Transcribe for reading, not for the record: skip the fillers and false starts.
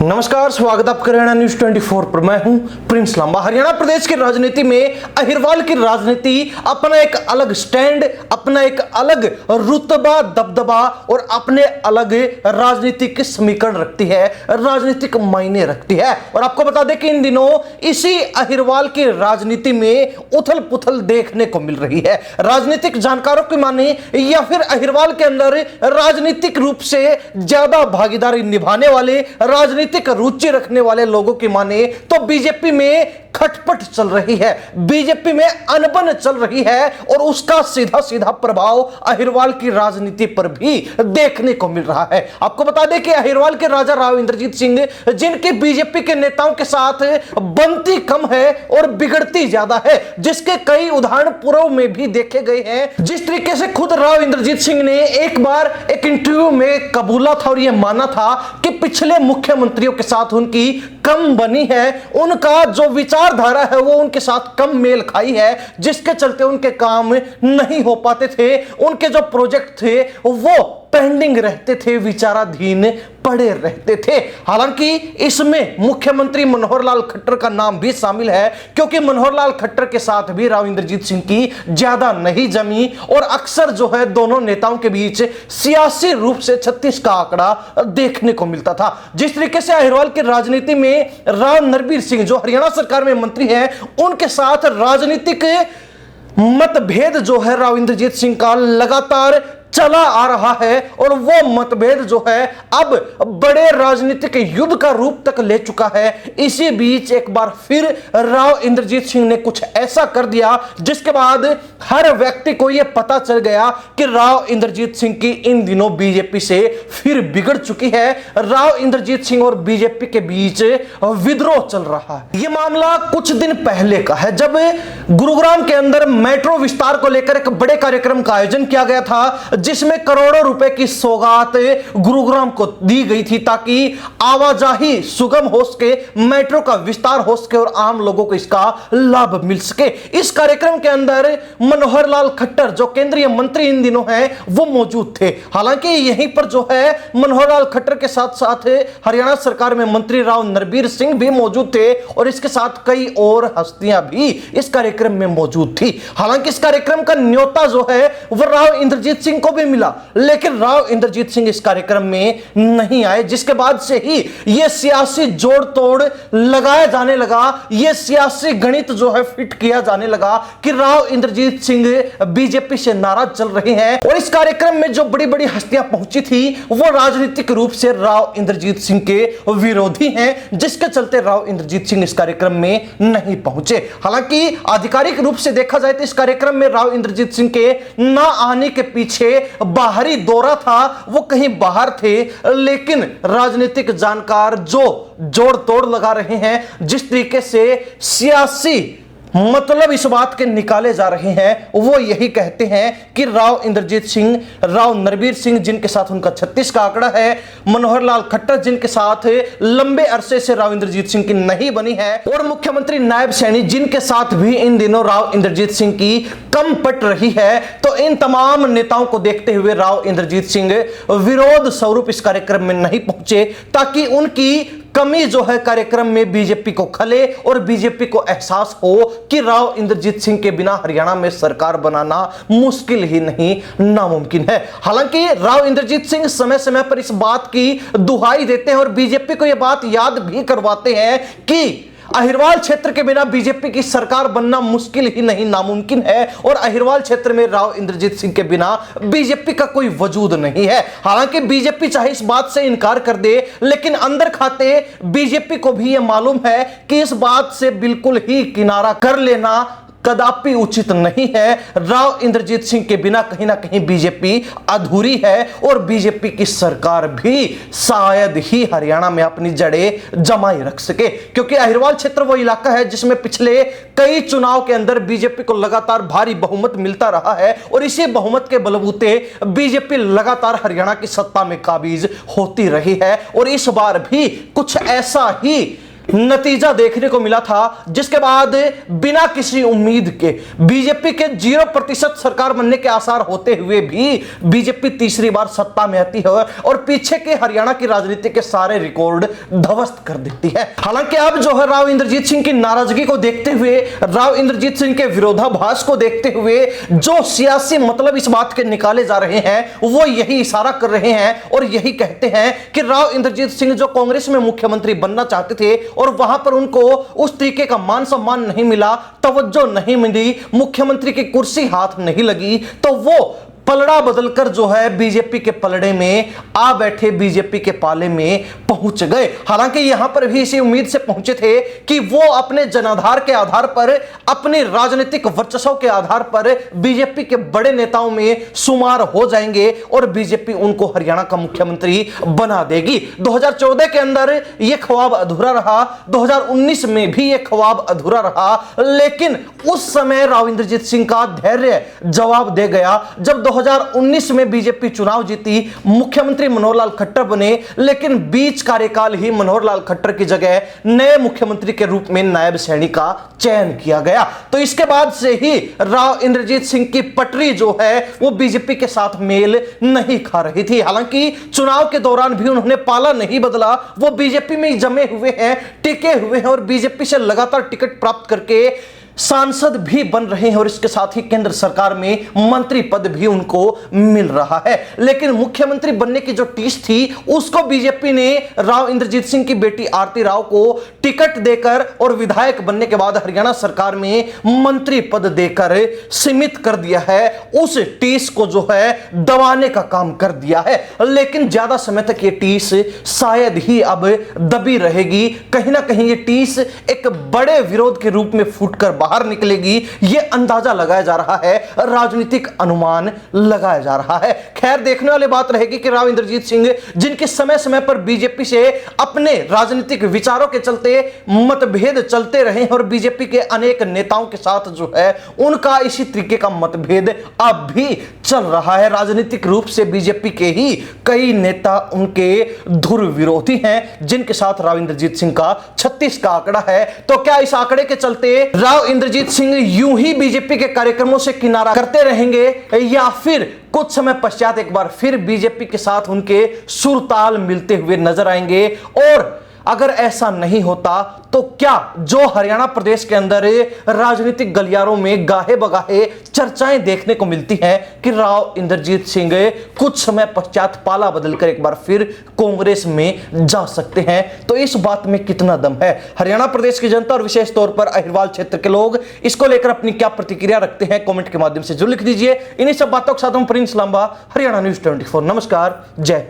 नमस्कार, स्वागत आपका हरियाणा न्यूज 24 पर। मैं हूं प्रिंस लांबा। हरियाणा प्रदेश की राजनीति में अहिरवाल की राजनीति अपना एक अलग स्टैंड, अपना एक अलग रुतबा, दबदबा और अपने अलग राजनीतिक समीकरण रखती है, राजनीतिक मायने रखती है। और आपको बता दें कि इन दिनों इसी अहिरवाल की राजनीति में उथल पुथल देखने को मिल रही है। राजनीतिक जानकारों की माने या फिर अहिरवाल के अंदर राजनीतिक रूप से ज्यादा भागीदारी निभाने वाले, राजनीतिक रुचि रखने वाले लोगों की माने तो बीजेपी में खटपट चल रही है, बीजेपी में अनबन चल रही है और उसका सीधा सीधा प्रभाव अहिरवाल की राजनीति पर भी देखने को मिल रहा है। आपको बता दें कि अहिरवाल के राजा राव इंद्रजीत सिंह, जिनकी बीजेपी के नेताओं के साथ बनती कम है और बिगड़ती ज्यादा है, जिसके कई उदाहरण पूर्व में भी देखे गए हैं। जिस तरीके से खुद राव इंद्रजीत सिंह ने एक बार एक इंटरव्यू में कबूला था और यह माना था कि पिछले मुख्यमंत्रियों के साथ उनकी कम बनी है, उनका जो विचारधारा है वो उनके साथ कम मेल खाई है, जिसके चलते उनके काम नहीं हो पाते थे, उनके जो प्रोजेक्ट थे वो पेंडिंग रहते थे, विचाराधीन पड़े रहते थे। हालांकि इसमें मुख्यमंत्री मनोहर लाल खट्टर का नाम भी शामिल है, क्योंकि मनोहर लाल खट्टर के साथ भी राव इंद्रजीत सिंह की ज्यादा नहीं जमी और अक्सर जो है दोनों नेताओं के बीच सियासी रूप से 36 का आंकड़ा देखने को मिलता था। जिस तरीके से अहिरवाल की राजनीति में राव नरबीर सिंह, जो हरियाणा सरकार में मंत्री है, उनके साथ राजनीतिक मतभेद जो है राव इंद्रजीत सिंह का लगातार चला आ रहा है और वो मतभेद जो है अब बड़े राजनीतिक युद्ध का रूप तक ले चुका है। इसी बीच एक बार फिर राव इंद्रजीत सिंह ने कुछ ऐसा कर दिया जिसके बाद हर व्यक्ति को यह पता चल गया कि राव इंद्रजीत सिंह की इन दिनों बीजेपी से फिर बिगड़ चुकी है। राव इंद्रजीत सिंह और बीजेपी के बीच विद्रोह चल रहा है। यह मामला कुछ दिन पहले का है, जब गुरुग्राम के अंदर मेट्रो विस्तार को लेकर एक बड़े कार्यक्रम का आयोजन किया गया था, जिसमें करोड़ों रुपए की सौगात गुरुग्राम को दी गई थी ताकि आवाजाही सुगम हो सके, मेट्रो का विस्तार हो सके और आम लोगों को इसका लाभ मिल सके। इस कार्यक्रम के अंदर मनोहर लाल खट्टर, जो केंद्रीय मंत्री इन दिनों हैं, वो मौजूद थे। हालांकि यहीं पर जो है मनोहर लाल खट्टर के साथ साथ हरियाणा सरकार में मंत्री राव नरबीर सिंह भी मौजूद थे और इसके साथ कई और हस्तियां भी इस कार्यक्रम में मौजूद थी। हालांकि इस कार्यक्रम का न्योता जो है वह राव इंद्रजीत सिंह को भी मिला, लेकिन राव इंद्रजीत सिंह इस कार्यक्रम में नहीं आए, जिसके बाद से ही यह सियासी जोड़ तोड़ लगाया जाने लगा, यह सियासी गणित जो है फिट किया जाने लगा कि राव इंद्रजीत सिंह बीजेपी से नाराज चल रहे हैं। और इस कार्यक्रम में जो बड़ी बड़ी हस्तियां पहुंची थी वो राजनीतिक रूप से राव इंद्रजीत सिंह के विरोधी हैं, जिसके चलते राव इंद्रजीत सिंह इस कार्यक्रम में नहीं पहुंचे। हालांकि आधिकारिक रूप से देखा जाए तो इस कार्यक्रम में राव इंद्रजीत सिंह के ना आने के पीछे बाहरी दौरा था, वो कहीं बाहर थे, लेकिन राजनीतिक जानकार जो जोड़ तोड़ लगा रहे हैं, जिस तरीके से सियासी मतलब इस बात के निकाले जा रहे हैं, वो यही कहते हैं कि राव इंद्रजीत सिंह, राव नरबीर सिंह, जिनके साथ उनका 36 का आंकड़ा है, मनोहर लाल खट्टर, जिनके साथ लंबे अरसे से राव इंद्रजीत सिंह की नहीं बनी है, और मुख्यमंत्री नायब सैनी, जिनके साथ भी इन दिनों राव इंद्रजीत सिंह की कम पट रही है। तो इन तमाम नेताओं को देखते हुए राव इंद्रजीत सिंह विरोध स्वरूप इस कार्यक्रम में नहीं पहुंचे, ताकि उनकी कमी जो है कार्यक्रम में बीजेपी को खले और बीजेपी को एहसास हो कि राव इंद्रजीत सिंह के बिना हरियाणा में सरकार बनाना मुश्किल ही नहीं, नामुमकिन है। हालांकि राव इंद्रजीत सिंह समय समय पर इस बात की दुहाई देते हैं और बीजेपी को यह बात याद भी करवाते हैं कि अहिरवाल क्षेत्र के बिना बीजेपी की सरकार बनना मुश्किल ही नहीं, नामुमकिन है, और अहिरवाल क्षेत्र में राव इंद्रजीत सिंह के बिना बीजेपी का कोई वजूद नहीं है। हालांकि बीजेपी चाहे इस बात से इनकार कर दे, लेकिन अंदर खाते बीजेपी को भी यह मालूम है कि इस बात से बिल्कुल ही किनारा कर लेना कदापि उचित नहीं है। राव इंद्रजीत सिंह के बिना कहीं ना कहीं बीजेपी अधूरी है और बीजेपी की सरकार भी शायद ही हरियाणा में अपनी जड़ें जमाई रख सके, क्योंकि अहिरवाल क्षेत्र वो इलाका है जिसमें पिछले कई चुनाव के अंदर बीजेपी को लगातार भारी बहुमत मिलता रहा है और इसी बहुमत के बलबूते बीजेपी लगातार हरियाणा की सत्ता में काबिज होती रही है। और इस बार भी कुछ ऐसा ही नतीजा देखने को मिला था, जिसके बाद बिना किसी उम्मीद के बीजेपी के 0% सरकार बनने के आसार होते हुए भी बीजेपी तीसरी बार सत्ता में आती है और पीछे के हरियाणा की राजनीति के सारे रिकॉर्ड ध्वस्त कर देती है। हालांकि अब जो है राव इंद्रजीत सिंह की नाराजगी को देखते हुए, राव इंद्रजीत सिंह के विरोधाभास को देखते हुए जो सियासी मतलब इस बात के निकाले जा रहे हैं वो यही इशारा कर रहे हैं और यही कहते हैं कि राव इंद्रजीत सिंह जो कांग्रेस में मुख्यमंत्री बनना चाहते थे और वहां पर उनको उस तरीके का मान सम्मान नहीं मिला, तवज्जो नहीं मिली, मुख्यमंत्री की कुर्सी हाथ नहीं लगी, तो वो पलड़ा बदलकर जो है बीजेपी के पलड़े में आ बैठे, बीजेपी के पाले में पहुंच गए। हालांकि यहां पर भी इसी उम्मीद से पहुंचे थे कि वो अपने जनाधार के आधार पर, अपने राजनीतिक वर्चस्व के आधार पर बीजेपी के बड़े नेताओं में शुमार हो जाएंगे और बीजेपी उनको हरियाणा का मुख्यमंत्री बना देगी। 2014 के अंदर यह ख्वाब अधूरा रहा, 2019 में भी यह ख्वाब अधूरा रहा, लेकिन उस समय राव इंद्रजीत सिंह का धैर्य जवाब दे गया। जब 2019 में बीजेपी चुनाव जीती, मुख्यमंत्री मनोहर लाल खट्टर बने, लेकिन बीच कार्यकाल ही मनोहर लाल खट्टर की जगह नए मुख्यमंत्री के रूप में नायब सैनी का चयन किया गया। तो इसके बाद से ही राव इंद्रजीत सिंह की पटरी जो है वो बीजेपी के साथ मेल नहीं खा रही थी। हालांकि चुनाव के दौरान भी उन्होंने पाला नहीं बदला, वो बीजेपी में जमे हुए हैं, टिके हुए हैं और बीजेपी से लगातार टिकट प्राप्त करके सांसद भी बन रहे हैं और इसके साथ ही केंद्र सरकार में मंत्री पद भी उनको मिल रहा है। लेकिन मुख्यमंत्री बनने की जो टीस थी उसको बीजेपी ने राव इंद्रजीत सिंह की बेटी आरती राव को टिकट देकर और विधायक बनने के बाद हरियाणा सरकार में मंत्री पद देकर सीमित कर दिया है। उस टीस को जो है दबाने का काम कर दिया है, लेकिन ज्यादा समय तक ये टीस शायद ही अब दबी रहेगी। कहीं ना कहीं ये टीस एक बड़े विरोध के रूप में फूटकर बाहर निकलेगी, यह अंदाजा लगाया जा रहा है, राजनीतिक अनुमान लगाया जा रहा है। खैर, देखने वाली बात रहेगी कि राव इंद्रजीत सिंह जिनके समय समय पर बीजेपी से अपने राजनीतिक विचारों के चलते मतभेद चलते रहे और बीजेपी के अनेक नेताओं के साथ जो है उनका इसी तरीके का मतभेद अब भी चल रहा है। राजनीतिक रूप से बीजेपी के ही कई नेता उनके धुर विरोधी हैं, जिनके साथ राव इंद्रजीत सिंह का 36 का आंकड़ा है। तो क्या इस आंकड़े के चलते राव इंद्रजीत सिंह यूं ही बीजेपी के कार्यक्रमों से किनारा करते रहेंगे या फिर कुछ समय पश्चात एक बार फिर बीजेपी के साथ उनके सुरताल मिलते हुए नजर आएंगे? और अगर ऐसा नहीं होता तो क्या जो हरियाणा प्रदेश के अंदर राजनीतिक गलियारों में गाहे बगाहे चर्चाएं देखने को मिलती हैं कि राव इंद्रजीत सिंह कुछ समय पश्चात पाला बदलकर एक बार फिर कांग्रेस में जा सकते हैं, तो इस बात में कितना दम है? हरियाणा प्रदेश की जनता और विशेष तौर पर अहिरवाल क्षेत्र के लोग इसको लेकर अपनी क्या प्रतिक्रिया रखते हैं, कमेंट के माध्यम से जरूर लिख दीजिए। इन्हीं सब बातों के साथ हम प्रिंस लांबा, हरियाणा न्यूज 24। नमस्कार, जय हिंद।